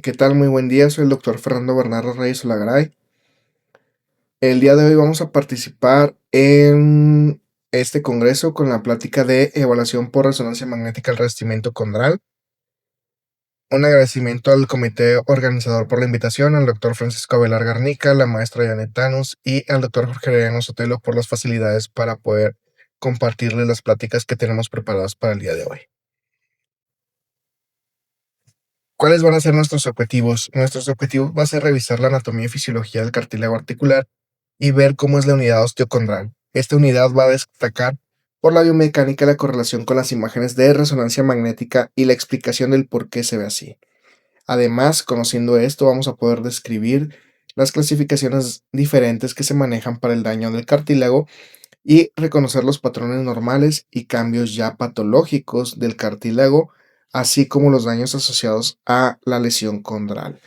¿Qué tal? Muy buen día, soy el doctor Fernando Bernardo Reyes Olagaray. El día de hoy vamos a participar en este congreso con la plática de evaluación por resonancia magnética al revestimiento condral. Un agradecimiento al comité organizador por la invitación, al doctor Francisco Avelar Garnica, la maestra Janet Tanus y al doctor Jorge Arellano Sotelo por las facilidades para poder compartirles las pláticas que tenemos preparadas para el día de hoy. ¿Cuáles van a ser nuestros objetivos? Nuestros objetivos va a ser revisar la anatomía y fisiología del cartílago articular y ver cómo es la unidad osteocondral. Esta unidad va a destacar por la biomecánica y la correlación con las imágenes de resonancia magnética y la explicación del por qué se ve así. Además, conociendo esto, vamos a poder describir las clasificaciones diferentes que se manejan para el daño del cartílago y reconocer los patrones normales y cambios ya patológicos del cartílago, así como los daños asociados a la lesión condral.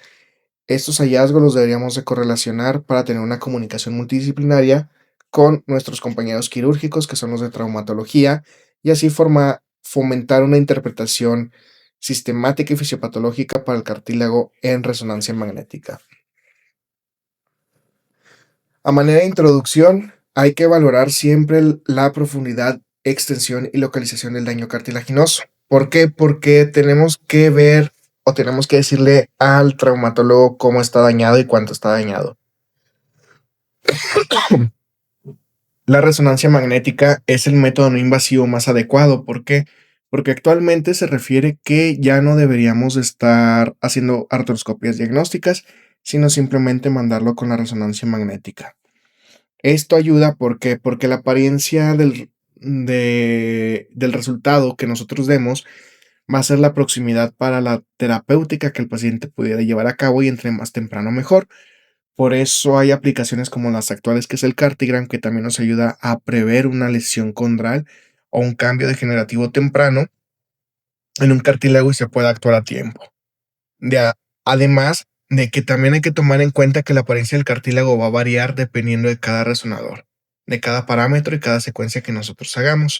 Estos hallazgos los deberíamos de correlacionar para tener una comunicación multidisciplinaria con nuestros compañeros quirúrgicos, que son los de traumatología, y así fomentar una interpretación sistemática y fisiopatológica para el cartílago en resonancia magnética. A manera de introducción, hay que valorar siempre la profundidad, extensión y localización del daño cartilaginoso. ¿Por qué? Porque tenemos que ver o tenemos que decirle al traumatólogo cómo está dañado y cuánto está dañado. La resonancia magnética es el método no invasivo más adecuado. ¿Por qué? Porque actualmente se refiere que ya no deberíamos estar haciendo artroscopias diagnósticas, sino simplemente mandarlo con la resonancia magnética. Esto ayuda, ¿por qué? Porque la apariencia del resultado que nosotros demos va a ser la proximidad para la terapéutica que el paciente pudiera llevar a cabo y entre más temprano mejor. Por eso hay aplicaciones como las actuales, que es el Cartigram, que también nos ayuda a prever una lesión condral o un cambio degenerativo temprano en un cartílago y se pueda actuar a tiempo. Además de que también hay que tomar en cuenta que la apariencia del cartílago va a variar dependiendo de cada resonador, de cada parámetro y cada secuencia que nosotros hagamos.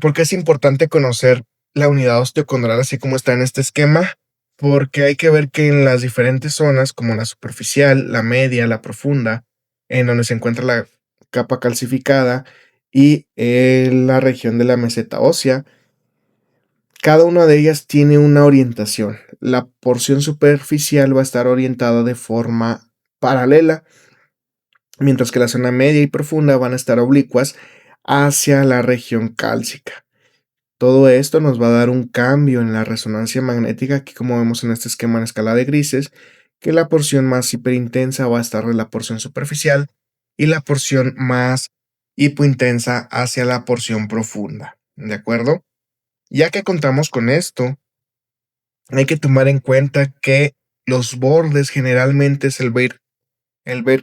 Porque es importante conocer la unidad osteocondral así como está en este esquema, porque hay que ver que en las diferentes zonas, como la superficial, la media, la profunda, en donde se encuentra la capa calcificada y la región de la meseta ósea, cada una de ellas tiene una orientación. La porción superficial va a estar orientada de forma paralela, mientras que la zona media y profunda van a estar oblicuas hacia la región cálcica. Todo esto nos va a dar un cambio en la resonancia magnética, aquí como vemos en este esquema en escala de grises, que la porción más hiperintensa va a estar en la porción superficial y la porción más hipointensa hacia la porción profunda. ¿De acuerdo? Ya que contamos con esto, hay que tomar en cuenta que los bordes generalmente es el ver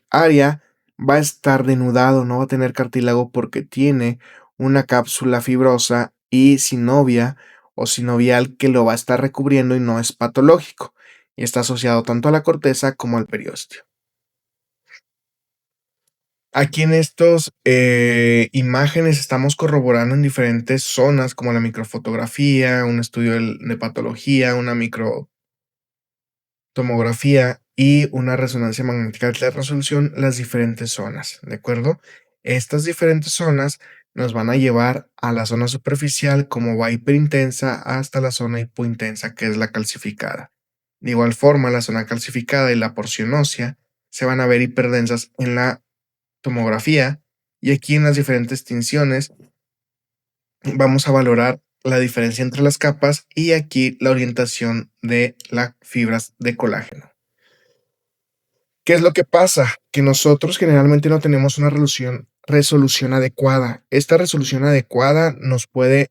área va a estar denudado, no va a tener cartílago porque tiene una cápsula fibrosa y sinovia o sinovial que lo va a estar recubriendo y no es patológico. Y está asociado tanto a la corteza como al periósteo. Aquí en estos imágenes estamos corroborando en diferentes zonas como la microfotografía, un estudio de patología, una microtomografía y una resonancia magnética de alta resolución, las diferentes zonas, ¿de acuerdo? Estas diferentes zonas nos van a llevar a la zona superficial como va hiperintensa hasta la zona hipointensa que es la calcificada. De igual forma, la zona calcificada y la porción ósea se van a ver hiperdensas en la tomografía y aquí en las diferentes tinciones vamos a valorar la diferencia entre las capas y aquí la orientación de las fibras de colágeno. ¿Qué es lo que pasa? Que nosotros generalmente no tenemos una resolución adecuada. Esta resolución adecuada nos puede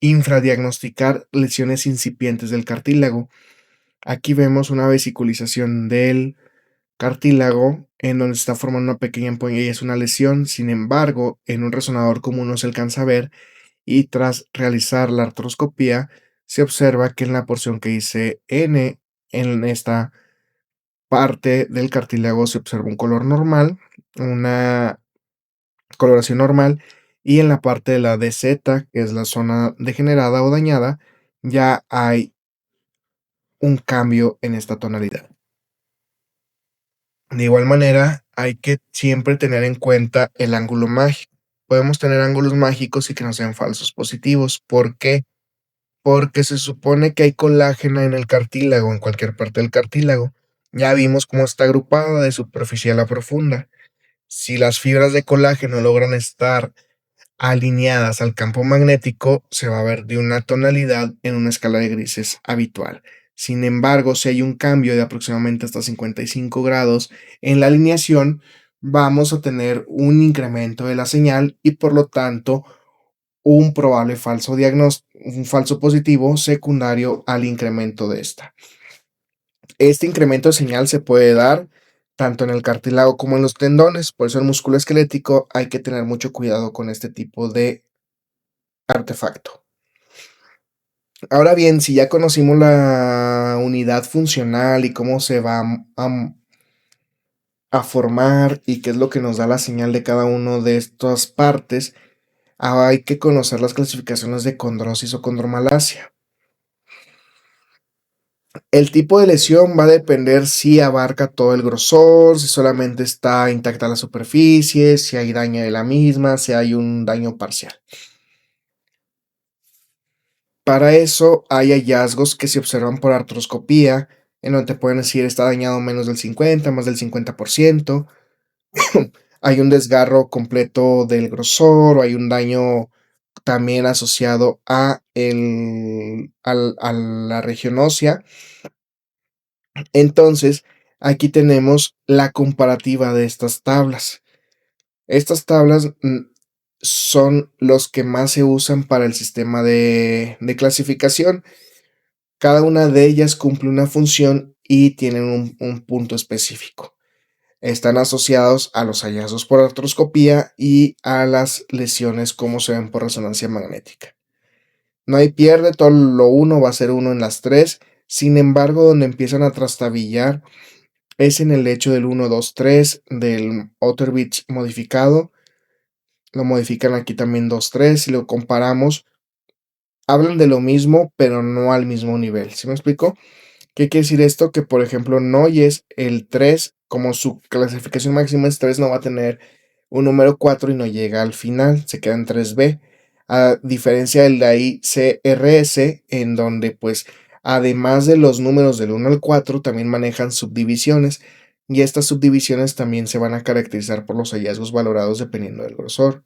infradiagnosticar lesiones incipientes del cartílago. Aquí vemos una vesiculización del cartílago en donde se está formando una pequeña ampolla y es una lesión. Sin embargo, en un resonador común no se alcanza a ver y tras realizar la artroscopía se observa que en la porción que dice N en esta parte del cartílago se observa un color normal, una coloración normal, y en la parte de la DZ, que es la zona degenerada o dañada, ya hay un cambio en esta tonalidad. De igual manera, hay que siempre tener en cuenta el ángulo mágico. Podemos tener ángulos mágicos y que no sean falsos positivos. ¿Por qué? Porque se supone que hay colágeno en el cartílago, en cualquier parte del cartílago. Ya vimos cómo está agrupada de superficial a profunda. Si las fibras de colágeno logran estar alineadas al campo magnético, se va a ver de una tonalidad en una escala de grises habitual. Sin embargo, si hay un cambio de aproximadamente hasta 55 grados en la alineación, vamos a tener un incremento de la señal y por lo tanto un probable falso diagnóstico, un falso positivo secundario al incremento de esta. Este incremento de señal se puede dar tanto en el cartílago como en los tendones, por eso el músculo esquelético hay que tener mucho cuidado con este tipo de artefacto. Ahora bien, si ya conocimos la unidad funcional y cómo se va a formar y qué es lo que nos da la señal de cada una de estas partes, hay que conocer las clasificaciones de condrosis o condromalacia. El tipo de lesión va a depender si abarca todo el grosor, si solamente está intacta la superficie, si hay daño de la misma, si hay un daño parcial. Para eso hay hallazgos que se observan por artroscopía, en donde te pueden decir está dañado menos del 50, más del 50%. Hay un desgarro completo del grosor o hay un daño también asociado a la región ósea. Entonces, aquí tenemos la comparativa de estas tablas. Estas tablas son los que más se usan para el sistema de clasificación. Cada una de ellas cumple una función y tienen un punto específico. Están asociados a los hallazgos por artroscopía y a las lesiones como se ven por resonancia magnética. No hay pierde, todo lo uno va a ser uno en las tres. Sin embargo, donde empiezan a trastabillar es en el hecho del 1, 2, 3 del Otterbridge modificado. Lo modifican aquí también 2, 3. Si lo comparamos, hablan de lo mismo, pero no al mismo nivel. ¿Sí me explico? ¿Qué quiere decir esto? Que, por ejemplo, Noyes, el 3, como su clasificación máxima es 3, no va a tener un número 4 y no llega al final, se queda en 3B. A diferencia del de ahí CRS, en donde, pues, además de los números del 1 al 4, también manejan subdivisiones. Y estas subdivisiones también se van a caracterizar por los hallazgos valorados dependiendo del grosor.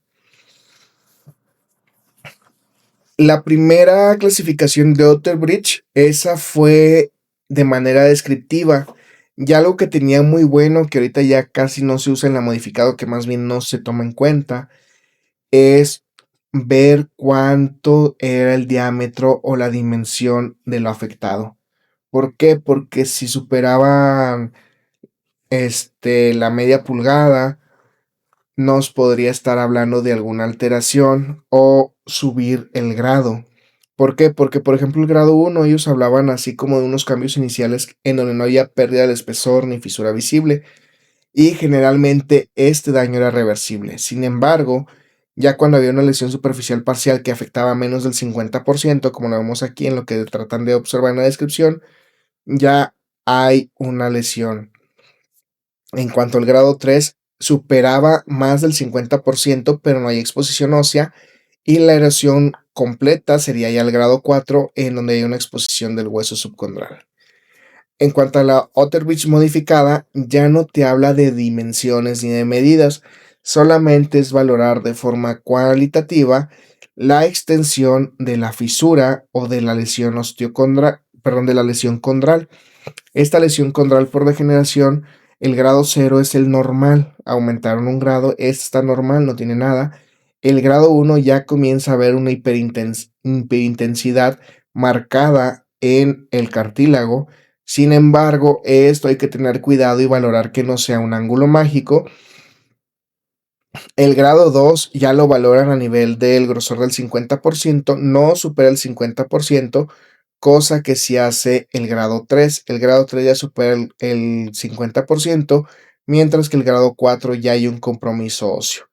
La primera clasificación de Otterbridge, esa fue de manera descriptiva. Ya algo que tenía muy bueno, que ahorita ya casi no se usa en la modificado, que más bien no se toma en cuenta, es ver cuánto era el diámetro o la dimensión de lo afectado. ¿Por qué? Porque si superaban la media pulgada, nos podría estar hablando de alguna alteración o subir el grado. ¿Por qué? Porque, por ejemplo, el grado 1, ellos hablaban así como de unos cambios iniciales en donde no había pérdida de espesor ni fisura visible y generalmente este daño era reversible. Sin embargo, ya cuando había una lesión superficial parcial que afectaba menos del 50%, como lo vemos aquí en lo que tratan de observar en la descripción, ya hay una lesión. En cuanto al grado 3, superaba más del 50%, pero no hay exposición ósea, y la erosión completa sería ya el grado 4, en donde hay una exposición del hueso subcondral. En cuanto a la Otterbridge modificada, ya no te habla de dimensiones ni de medidas, solamente es valorar de forma cualitativa la extensión de la fisura o de la lesión osteocondral, perdón, de la lesión condral. Esta lesión condral por degeneración, el grado 0 es el normal, aumentaron un grado, este está normal, no tiene nada. El grado 1 ya comienza a haber una hiperintensidad marcada en el cartílago. Sin embargo, esto hay que tener cuidado y valorar que no sea un ángulo mágico. El grado 2 ya lo valoran a nivel del grosor del 50%, no supera el 50%, cosa que sí hace el grado 3. El grado 3 ya supera el 50%, mientras que el grado 4 ya hay un compromiso óseo.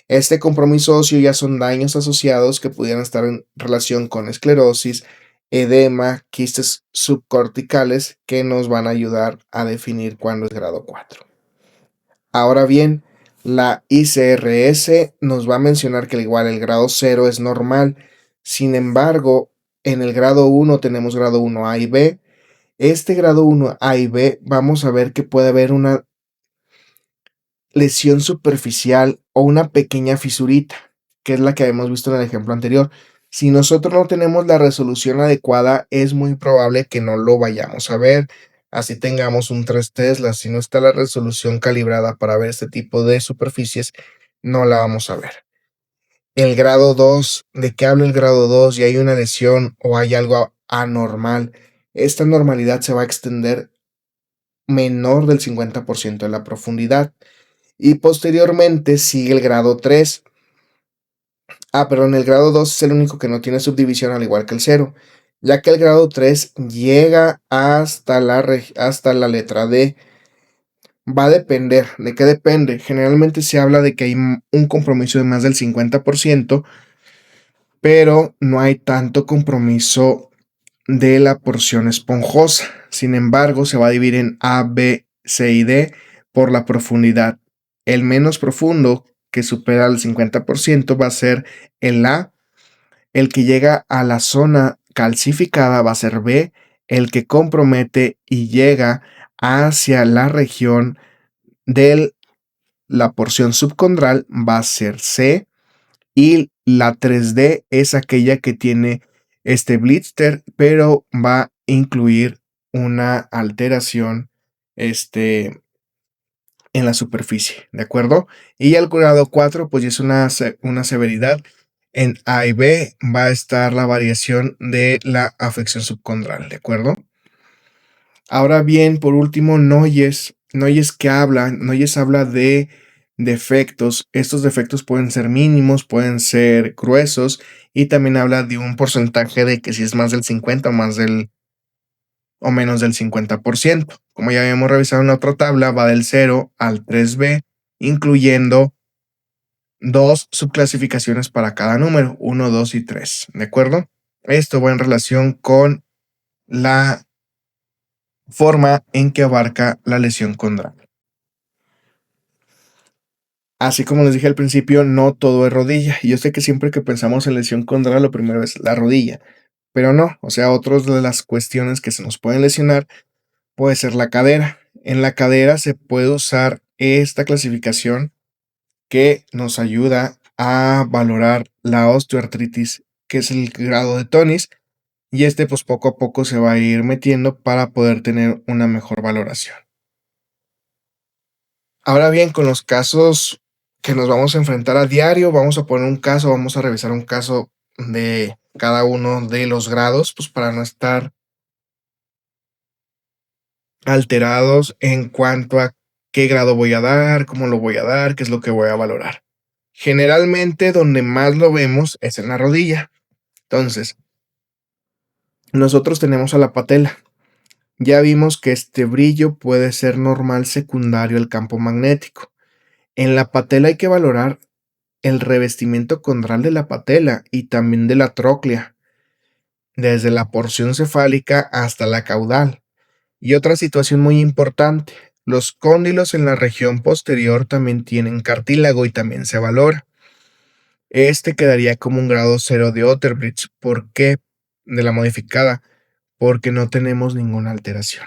Este compromiso óseo ya son daños asociados que pudieran estar en relación con esclerosis, edema, quistes subcorticales que nos van a ayudar a definir cuándo es grado 4. Ahora bien, la ICRS nos va a mencionar que al igual el grado 0 es normal. Sin embargo, en el grado 1 tenemos grado 1A y B. Este grado 1A y B vamos a ver que puede haber una lesión superficial o una pequeña fisurita, que es la que habíamos visto en el ejemplo anterior. Si nosotros no tenemos la resolución adecuada, es muy probable que no lo vayamos a ver. Así tengamos un 3 Tesla, si no está la resolución calibrada para ver este tipo de superficies, no la vamos a ver. El grado 2, ¿de qué habla el grado 2? Y hay una lesión o hay algo anormal. Esta normalidad se va a extender menor del 50% de la profundidad. Y posteriormente sigue el grado 3. Perdón, el grado 2 es el único que no tiene subdivisión al igual que el 0, ya que el grado 3 llega hasta la letra D. Va a depender. ¿De qué depende? Generalmente se habla de que hay un compromiso de más del 50%, pero no hay tanto compromiso de la porción esponjosa. Sin embargo, se va a dividir en A, B, C y D por la profundidad. El menos profundo, que supera el 50%, va a ser el A. El que llega a la zona calcificada va a ser B. El que compromete y llega hacia la región de la porción subcondral va a ser C. Y la 3D es aquella que tiene este blister, pero va a incluir una alteración en la superficie, ¿de acuerdo? Y el grado 4, pues ya es una severidad. En A y B va a estar la variación de la afección subcondral, ¿de acuerdo? Ahora bien, por último, Noyes. Noyes habla de defectos. Estos defectos pueden ser mínimos, pueden ser gruesos, y también habla de un porcentaje de que si es más del 50 o menos del 50%. Como ya habíamos revisado en la otra tabla, va del 0 al 3B, incluyendo dos subclasificaciones para cada número, 1, 2 y 3, ¿de acuerdo? Esto va en relación con la forma en que abarca la lesión condral. Así como les dije al principio, no todo es rodilla. Y yo sé que siempre que pensamos en lesión condral, lo primero es la rodilla, pero no. O sea, otras de las cuestiones que se nos pueden lesionar puede ser la cadera. En la cadera se puede usar esta clasificación que nos ayuda a valorar la osteoartritis, que es el grado de Tonis, y pues poco a poco se va a ir metiendo para poder tener una mejor valoración. Ahora bien, con los casos que nos vamos a enfrentar a diario, vamos a poner un caso, vamos a revisar un caso de cada uno de los grados, pues para no estar alterados en cuanto a qué grado voy a dar, cómo lo voy a dar, qué es lo que voy a valorar. Generalmente donde más lo vemos es en la rodilla. Entonces, nosotros tenemos a la patela. Ya vimos que este brillo puede ser normal secundario al campo magnético. En la patela hay que valorar el revestimiento condral de la patela y también de la tróclea, desde la porción cefálica hasta la caudal. Y otra situación muy importante, los cóndilos en la región posterior también tienen cartílago y también se valora. Este quedaría como un grado 0 de Otterbridge. ¿Por qué? De la modificada, porque no tenemos ninguna alteración.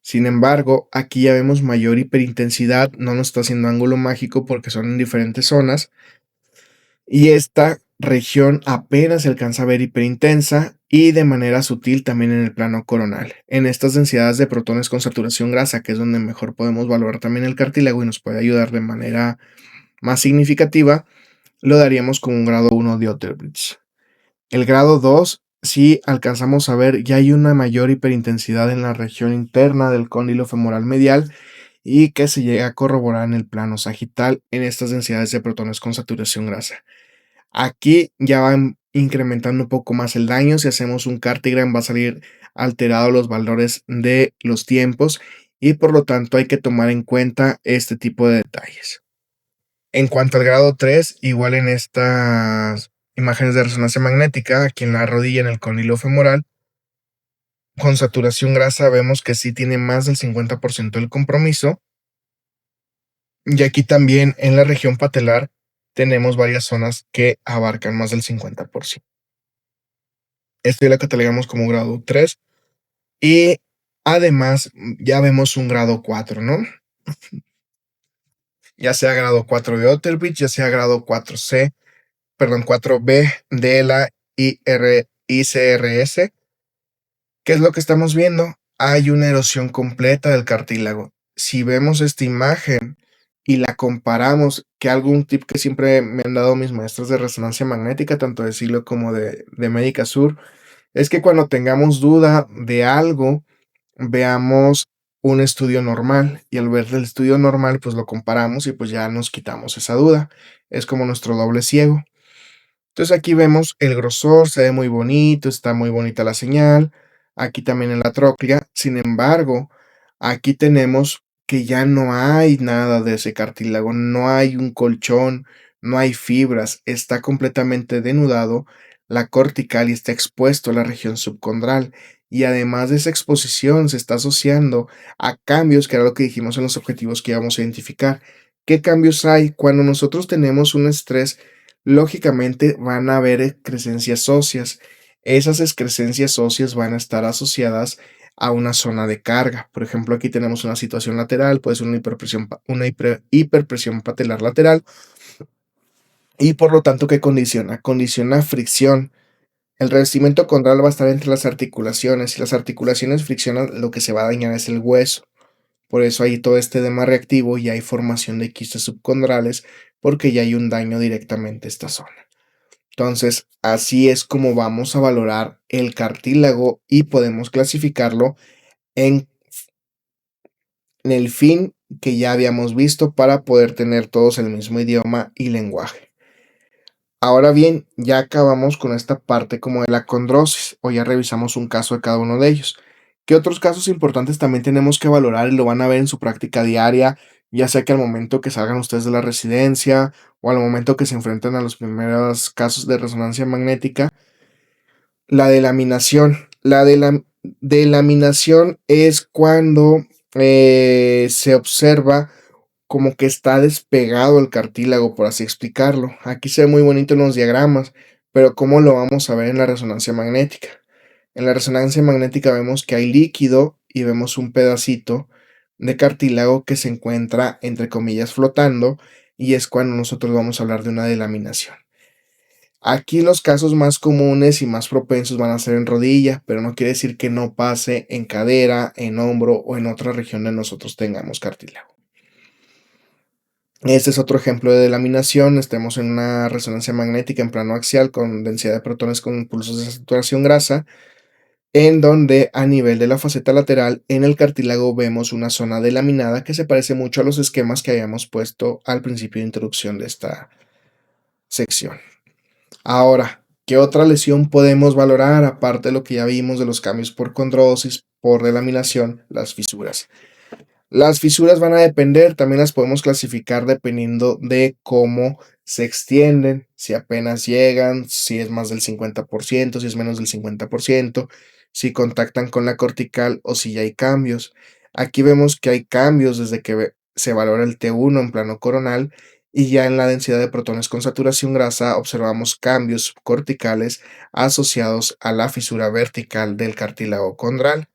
Sin embargo, aquí ya vemos mayor hiperintensidad, no nos está haciendo ángulo mágico porque son en diferentes zonas, y esta región apenas se alcanza a ver hiperintensa y de manera sutil también en el plano coronal. En estas densidades de protones con saturación grasa, que es donde mejor podemos valorar también el cartílago y nos puede ayudar de manera más significativa, lo daríamos como un grado 1 de Otterbridge. El grado 2, si alcanzamos a ver, ya hay una mayor hiperintensidad en la región interna del cóndilo femoral medial y que se llega a corroborar en el plano sagital en estas densidades de protones con saturación grasa. Aquí ya van incrementando un poco más el daño. Si hacemos un cartigram va a salir alterado los valores de los tiempos y por lo tanto hay que tomar en cuenta este tipo de detalles. En cuanto al grado 3, igual en estas imágenes de resonancia magnética aquí en la rodilla, en el cóndilo femoral. Con saturación grasa vemos que sí tiene más del 50% del compromiso. Y aquí también en la región patelar tenemos varias zonas que abarcan más del 50%. Esto ya la catalogamos como grado 3 y además ya vemos un grado 4, ¿no? Ya sea grado 4 de Otterbridge, ya sea grado 4C, perdón, 4B de la ICRS. ¿Qué es lo que estamos viendo? Hay una erosión completa del cartílago. Si vemos esta imagen y la comparamos, que algún tip que siempre me han dado mis maestros de resonancia magnética, tanto de Silo como de Médica Sur, es que cuando tengamos duda de algo, veamos un estudio normal y al ver el estudio normal, pues lo comparamos y pues ya nos quitamos esa duda. Es como nuestro doble ciego. Entonces aquí vemos el grosor, se ve muy bonito, está muy bonita la señal. Aquí también en la tróclea. Sin embargo, aquí tenemos que ya no hay nada de ese cartílago, no hay un colchón, no hay fibras, está completamente denudado la cortical y está expuesto a la región subcondral. Y además de esa exposición, se está asociando a cambios, que era lo que dijimos en los objetivos que íbamos a identificar. ¿Qué cambios hay? Cuando nosotros tenemos un estrés, lógicamente van a haber excrescencias óseas. Esas excrescencias óseas van a estar asociadas a una zona de carga. Por ejemplo, aquí tenemos una situación lateral, puede ser hiperpresión patelar lateral, y por lo tanto, ¿qué condiciona? Condiciona fricción. El revestimiento condral va a estar entre las articulaciones. Si las articulaciones friccionan, lo que se va a dañar es el hueso. Por eso hay todo este edema reactivo y hay formación de quistes subcondrales, porque ya hay un daño directamente a esta zona. Entonces, así es como vamos a valorar el cartílago y podemos clasificarlo en el fin que ya habíamos visto para poder tener todos el mismo idioma y lenguaje. Ahora bien, ya acabamos con esta parte como de la condrosis, o ya revisamos un caso de cada uno de ellos. ¿Qué otros casos importantes también tenemos que valorar y lo van a ver en su práctica diaria, ya sea que al momento que salgan ustedes de la residencia o al momento que se enfrenten a los primeros casos de resonancia magnética? La delaminación. La delaminación es cuando se observa como que está despegado el cartílago, por así explicarlo. Aquí se ve muy bonito en los diagramas, pero ¿cómo lo vamos a ver en la resonancia magnética? En la resonancia magnética vemos que hay líquido y vemos un pedacito de cartílago que se encuentra, entre comillas, flotando, y es cuando nosotros vamos a hablar de una delaminación. Aquí los casos más comunes y más propensos van a ser en rodilla, pero no quiere decir que no pase en cadera, en hombro o en otra región donde nosotros tengamos cartílago. Este es otro ejemplo de delaminación. Estamos en una resonancia magnética en plano axial con densidad de protones con pulsos de saturación grasa, en donde a nivel de la faceta lateral en el cartílago vemos una zona delaminada que se parece mucho a los esquemas que habíamos puesto al principio de introducción de esta sección. Ahora, ¿qué otra lesión podemos valorar aparte de lo que ya vimos de los cambios por condrosis, por delaminación? Las fisuras. Las fisuras van a depender, también las podemos clasificar dependiendo de cómo se extienden, si apenas llegan, si es más del 50%, si es menos del 50%, si contactan con la cortical o si ya hay cambios. Aquí vemos que hay cambios desde que se valora el T1 en plano coronal y ya en la densidad de protones con saturación grasa observamos cambios corticales asociados a la fisura vertical del cartílago condral.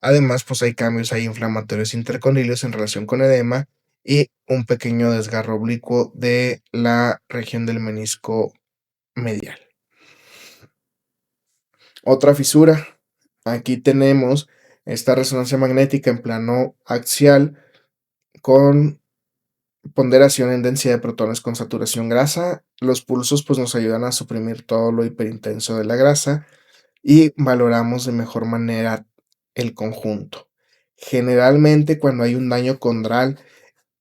Además, pues hay cambios ahí inflamatorios intercondilios en relación con edema y un pequeño desgarro oblicuo de la región del menisco medial. Otra fisura. Aquí tenemos esta resonancia magnética en plano axial con ponderación en densidad de protones con saturación grasa. Los pulsos pues nos ayudan a suprimir todo lo hiperintenso de la grasa y valoramos de mejor manera el conjunto. Generalmente cuando hay un daño condral,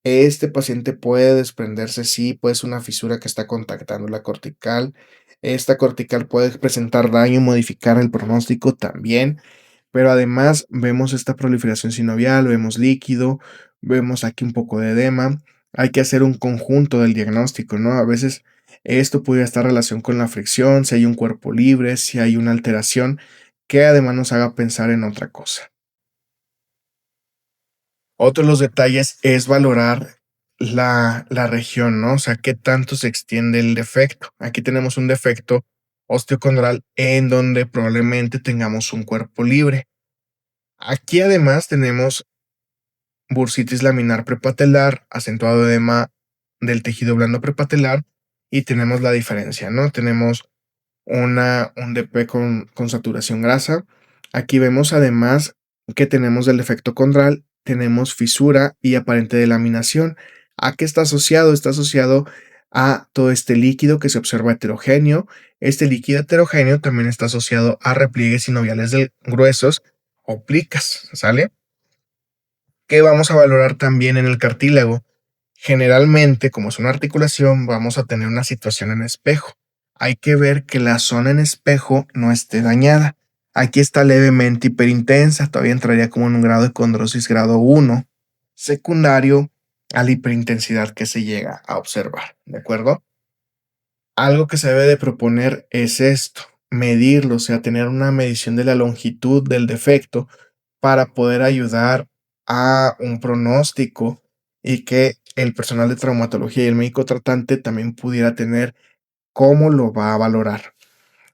este paciente puede desprenderse, sí, puede ser una fisura que está contactando la cortical. Esta cortical puede presentar daño y modificar el pronóstico también, pero además vemos esta proliferación sinovial, vemos líquido, vemos aquí un poco de edema. Hay que hacer un conjunto del diagnóstico, ¿no? A veces Esto pudiera estar en relación con la fricción, si hay un cuerpo libre, si hay una alteración que además nos haga pensar en otra cosa. Otro de los detalles es valorar la región, ¿no? O sea, qué tanto se extiende el defecto. Aquí tenemos un defecto osteocondral en donde probablemente tengamos un cuerpo libre. Aquí además tenemos bursitis laminar prepatelar, acentuado edema del tejido blando prepatelar y tenemos la diferencia, ¿no? Tenemos un DP con saturación grasa. Aquí vemos además que tenemos del defecto condral, tenemos fisura y aparente delaminación. ¿A qué está asociado? Está asociado a todo este líquido que se observa heterogéneo. Este líquido heterogéneo también está asociado a repliegues sinoviales gruesos o plicas, ¿sale? ¿Qué vamos a valorar también en el cartílago? Generalmente, como es una articulación, vamos a tener una situación en espejo. Hay que ver que la zona en espejo no esté dañada. Aquí está levemente hiperintensa, todavía entraría como en un grado de condrosis grado 1, secundario a la hiperintensidad que se llega a observar, ¿de acuerdo? Algo que se debe de proponer es esto, medirlo, o sea, tener una medición de la longitud del defecto para poder ayudar a un pronóstico y que el personal de traumatología y el médico tratante también pudiera tener cómo lo va a valorar.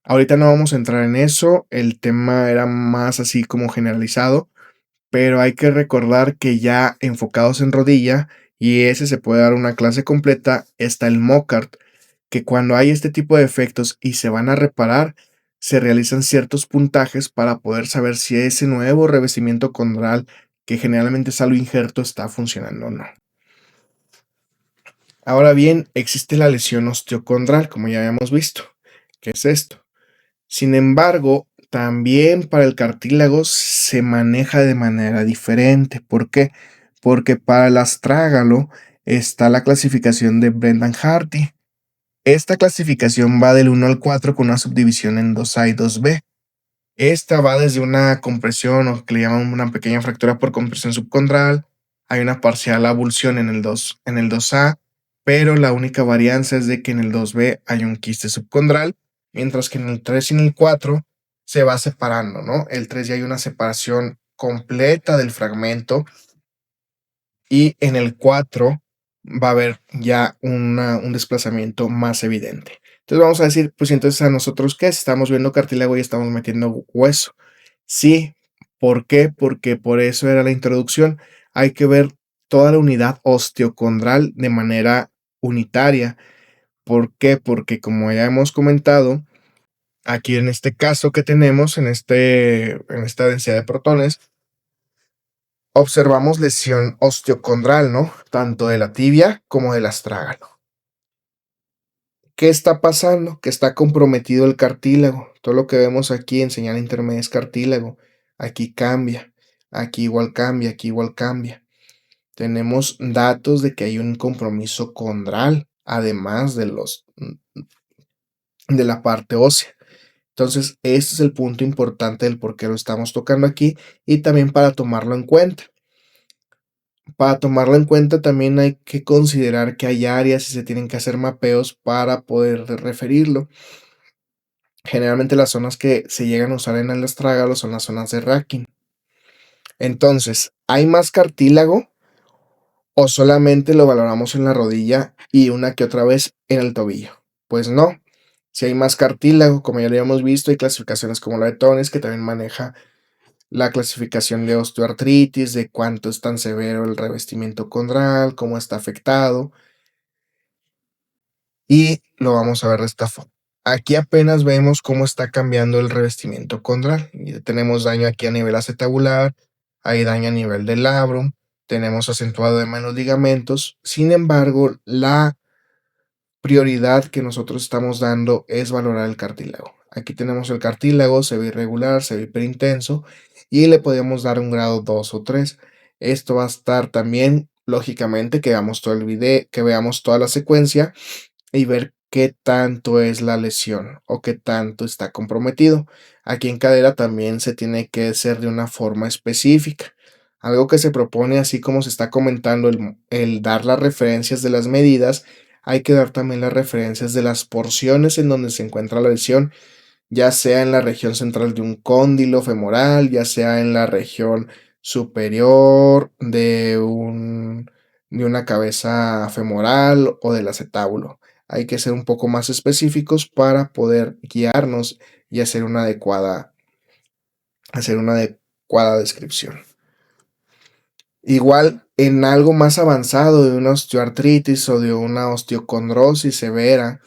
Ahorita no vamos a entrar en eso, el tema era más así como generalizado, pero hay que recordar que ya enfocados en rodilla, y ese se puede dar una clase completa, está el MOCART, que cuando hay este tipo de efectos y se van a reparar, se realizan ciertos puntajes para poder saber si ese nuevo revestimiento condral, que generalmente es algo injerto, está funcionando o no. Ahora bien, existe la lesión osteocondral, como ya habíamos visto. ¿Qué es esto? Sin embargo, también para el cartílago se maneja de manera diferente. ¿Por qué? Porque para el astrágalo está la clasificación de Brendan Hardy. Esta clasificación va del 1 al 4 con una subdivisión en 2A y 2B. Esta va desde una compresión o que le llaman una pequeña fractura por compresión subcondral. Hay una parcial avulsión en el 2A, pero la única varianza es de que en el 2B hay un quiste subcondral, mientras que en el 3 y en el 4 se va separando, ¿no? El 3 ya hay una separación completa del fragmento y en el 4 va a haber ya un desplazamiento más evidente. Entonces vamos a decir, pues entonces a nosotros qué, si estamos viendo cartílago y estamos metiendo hueso. Sí, ¿por qué? Porque por eso era la introducción. Hay que ver toda la unidad osteocondral de manera unitaria. ¿Por qué? Porque como ya hemos comentado, aquí en este caso que tenemos, en esta densidad de protones, observamos lesión osteocondral, ¿no? Tanto de la tibia como del astrágalo. ¿Qué está pasando? Que está comprometido el cartílago. Todo lo que vemos aquí en señal intermedia es cartílago. Aquí cambia, aquí igual cambia, aquí igual cambia. Tenemos datos de que hay un compromiso condral, además de la parte ósea. Entonces, este es el punto importante del por qué lo estamos tocando aquí y también para tomarlo en cuenta. Para tomarlo en cuenta también hay que considerar que hay áreas y se tienen que hacer mapeos para poder referirlo. Generalmente las zonas que se llegan a usar en el astrágalo son las zonas de racking. Entonces, ¿hay más cartílago o solamente lo valoramos en la rodilla y una que otra vez en el tobillo? Pues no. Si hay más cartílago, como ya lo habíamos visto, hay clasificaciones como la de Tones que también maneja la clasificación de osteoartritis, de cuánto es tan severo el revestimiento condral, cómo está afectado, y lo vamos a ver de esta forma. Aquí apenas vemos cómo está cambiando el revestimiento condral. Y tenemos daño aquí a nivel acetabular, hay daño a nivel del labrum, tenemos acentuado de menos ligamentos. Sin embargo, la prioridad que nosotros estamos dando es valorar el cartílago. Aquí tenemos el cartílago, se ve irregular, se ve hiperintenso y le podemos dar un grado 2 o 3. Esto va a estar también, lógicamente, que veamos todo el video, que veamos toda la secuencia y ver qué tanto es la lesión o qué tanto está comprometido. Aquí en cadera también se tiene que hacer de una forma específica. Algo que se propone, así como se está comentando, el dar las referencias de las medidas. hay que dar también las referencias de las porciones en donde se encuentra la lesión, ya sea en la región central de un cóndilo femoral, ya sea en la región superior de una cabeza femoral o del acetábulo. Hay que ser un poco más específicos para poder guiarnos y hacer una adecuada descripción. Igual, en algo más avanzado de una osteoartritis o de una osteocondrosis severa,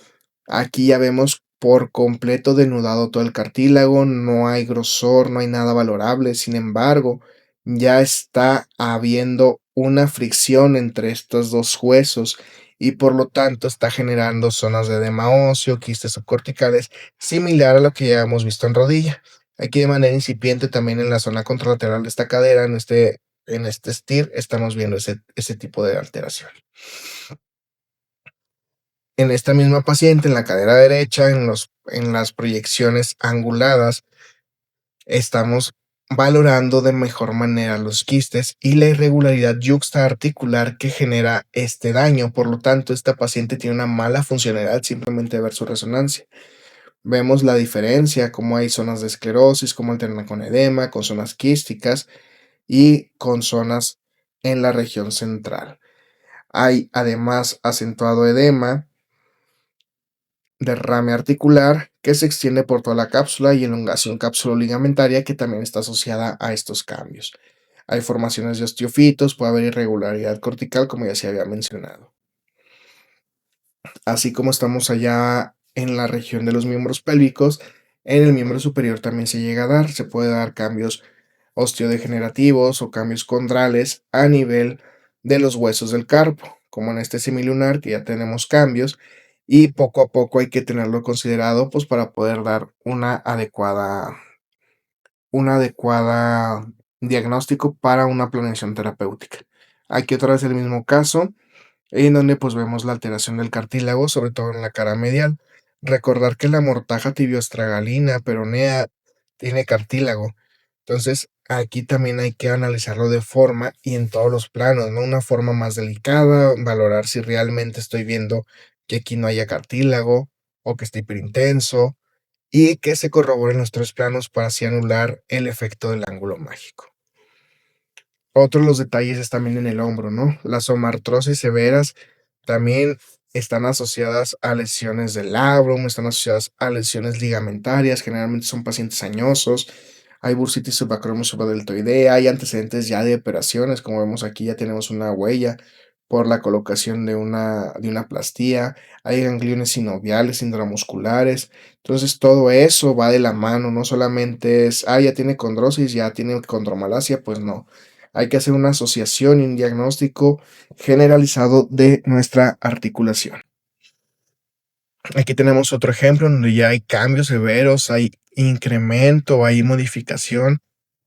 aquí ya vemos por completo denudado todo el cartílago, no hay grosor, no hay nada valorable. Sin embargo, ya está habiendo una fricción entre estos dos huesos y por lo tanto está generando zonas de edema óseo, quistes subcorticales, similar a lo que ya hemos visto en rodilla. Aquí de manera incipiente también en la zona contralateral de esta cadera, en este STIR, estamos viendo ese tipo de alteración. En esta misma paciente, en la cadera derecha, en las proyecciones anguladas, estamos valorando de mejor manera los quistes y la irregularidad yuxtaarticular que genera este daño. Por lo tanto, esta paciente tiene una mala funcionalidad simplemente de ver su resonancia. Vemos la diferencia, cómo hay zonas de esclerosis, cómo alterna con edema, con zonas quísticas y con zonas en la región central. Hay además acentuado edema, derrame articular que se extiende por toda la cápsula y elongación capsuloligamentar que también está asociada a estos cambios. Hay formaciones de osteofitos, puede haber irregularidad cortical, como ya se había mencionado. Así como estamos allá en la región de los miembros pélvicos, en el miembro superior también se puede dar cambios osteodegenerativos o cambios condrales a nivel de los huesos del carpo, como en este semilunar que ya tenemos cambios y poco a poco hay que tenerlo considerado pues para poder dar una adecuada diagnóstico para una planeación terapéutica. Aquí otra vez el mismo caso, en donde pues vemos la alteración del cartílago, sobre todo en la cara medial. Recordar que la mortaja tibioestragalina peronea tiene cartílago. Entonces, aquí también hay que analizarlo de forma y en todos los planos, ¿no? Una forma más delicada, valorar si realmente estoy viendo que aquí no haya cartílago o que esté hiperintenso y que se corroboren los tres planos para así anular el efecto del ángulo mágico. Otro de los detalles es también en el hombro, ¿no? Las omartrosis severas también están asociadas a lesiones del labrum, están asociadas a lesiones ligamentarias, generalmente son pacientes añosos, hay bursitis subacromial subdeltoidea, hay antecedentes ya de operaciones, como vemos aquí ya tenemos una huella por la colocación de una plastía, hay gangliones sinoviales, intramusculares, entonces todo eso va de la mano, no solamente es, ya tiene condrosis, ya tiene condromalacia, pues no. Hay que hacer una asociación y un diagnóstico generalizado de nuestra articulación. Aquí tenemos otro ejemplo donde ya hay cambios severos, hay incremento, hay modificación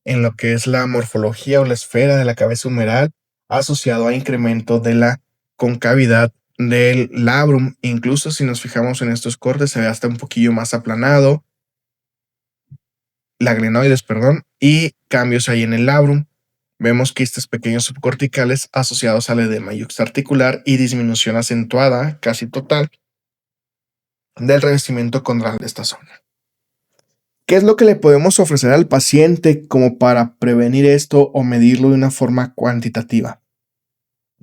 en lo que es la morfología o la esfera de la cabeza humeral asociado a incremento de la concavidad del labrum. Incluso si nos fijamos en estos cortes, se ve hasta un poquillo más aplanado, la glenoides, perdón, y cambios ahí en el labrum. Vemos quistes pequeños subcorticales asociados al edema yuxtaarticular y disminución acentuada, casi total, del revestimiento condral de esta zona. ¿Qué es lo que le podemos ofrecer al paciente como para prevenir esto o medirlo de una forma cuantitativa?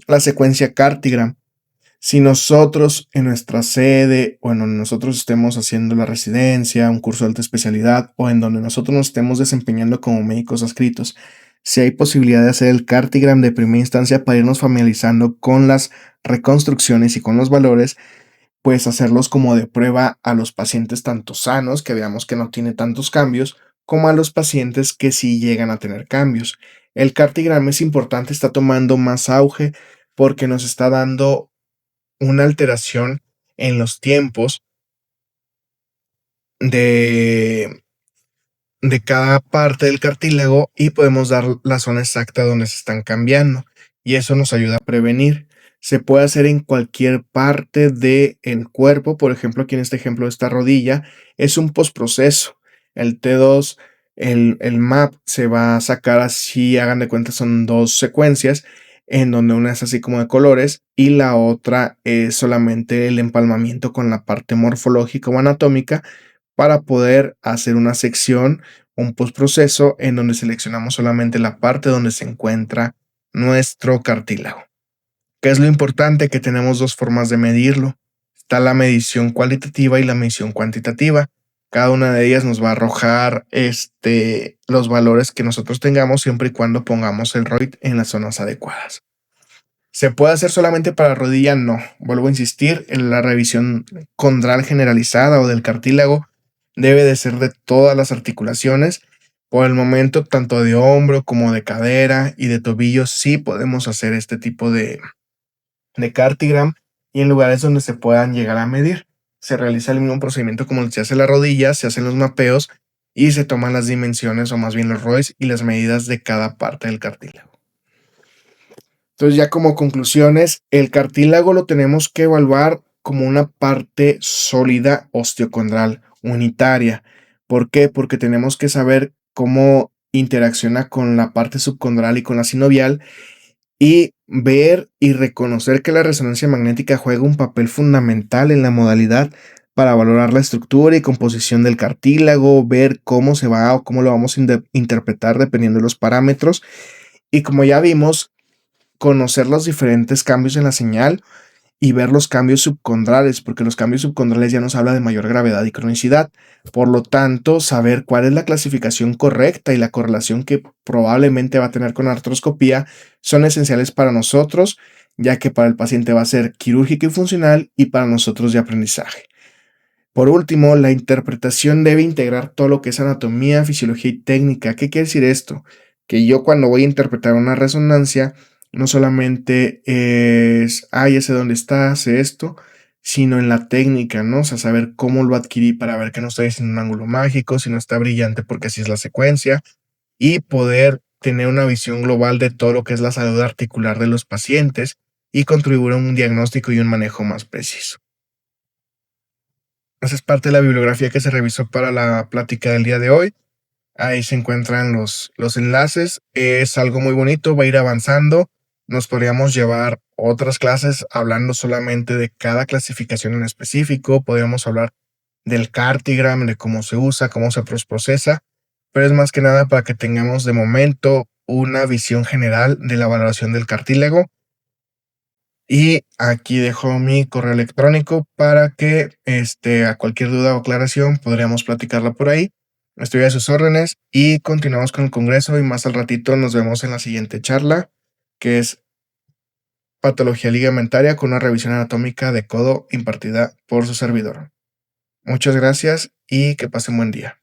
La secuencia Cartigram. Si nosotros en nuestra sede o en donde nosotros estemos haciendo la residencia, un curso de alta especialidad o en donde nosotros nos estemos desempeñando como médicos adscritos, si hay posibilidad de hacer el Cartigram de primera instancia para irnos familiarizando con las reconstrucciones y con los valores, pues hacerlos como de prueba a los pacientes tanto sanos, que veamos que no tiene tantos cambios, como a los pacientes que sí llegan a tener cambios. El Cartigram es importante, está tomando más auge porque nos está dando una alteración en los tiempos de, de cada parte del cartílago y podemos dar la zona exacta donde se están cambiando y eso nos ayuda a prevenir. Se puede hacer en cualquier parte del cuerpo, por ejemplo, aquí en este ejemplo de esta rodilla, es un postproceso. El T2, el MAP se va a sacar así, hagan de cuenta, son dos secuencias. en donde una es así como de colores y la otra es solamente el empalmamiento con la parte morfológica o anatómica para poder hacer una sección, un postproceso en donde seleccionamos solamente la parte donde se encuentra nuestro cartílago. ¿Qué es lo importante? Que tenemos dos formas de medirlo. Está la medición cualitativa y la medición cuantitativa. Cada una de ellas nos va a arrojar los valores que nosotros tengamos siempre y cuando pongamos el ROID en las zonas adecuadas. ¿Se puede hacer solamente para rodilla? No. Vuelvo a insistir, en la revisión condral generalizada o del cartílago debe de ser de todas las articulaciones. Por el momento, tanto de hombro como de cadera y de tobillo, sí podemos hacer este tipo de cartigram y en lugares donde se puedan llegar a medir. Se realiza el mismo procedimiento como se hace la rodilla, se hacen los mapeos y se toman las dimensiones o más bien los ROIs y las medidas de cada parte del cartílago. Entonces ya como conclusiones, el cartílago lo tenemos que evaluar como una parte sólida osteocondral unitaria. ¿Por qué? Porque tenemos que saber cómo interacciona con la parte subcondral y con la sinovial y ver y reconocer que la resonancia magnética juega un papel fundamental en la modalidad para valorar la estructura y composición del cartílago, ver cómo se va o cómo lo vamos a interpretar dependiendo de los parámetros. Y como ya vimos, conocer los diferentes cambios en la señal y ver los cambios subcondrales, porque los cambios subcondrales ya nos habla de mayor gravedad y cronicidad. Por lo tanto, saber cuál es la clasificación correcta y la correlación que probablemente va a tener con la artroscopía son esenciales para nosotros, ya que para el paciente va a ser quirúrgica y funcional y para nosotros de aprendizaje. Por último, la interpretación debe integrar todo lo que es anatomía, fisiología y técnica. ¿Qué quiere decir esto? Que yo cuando voy a interpretar una resonancia, no solamente es, ya sé dónde está, sé esto, sino en la técnica, ¿no? O sea, saber cómo lo adquirí para ver que no estoy haciendo un ángulo mágico, si no está brillante porque así es la secuencia, y poder tener una visión global de todo lo que es la salud articular de los pacientes y contribuir a un diagnóstico y un manejo más preciso. Esa es parte de la bibliografía que se revisó para la plática del día de hoy. Ahí se encuentran los enlaces. Es algo muy bonito, va a ir avanzando. Nos podríamos llevar otras clases hablando solamente de cada clasificación en específico. Podríamos hablar del cartigram, de cómo se usa, cómo se procesa, pero es más que nada para que tengamos de momento una visión general de la valoración del cartílago. Y aquí dejo mi correo electrónico para que a cualquier duda o aclaración podríamos platicarla por ahí. Estoy a sus órdenes y continuamos con el congreso y más al ratito nos vemos en la siguiente charla, que es patología ligamentaria con una revisión anatómica de codo impartida por su servidor. Muchas gracias y que pasen buen día.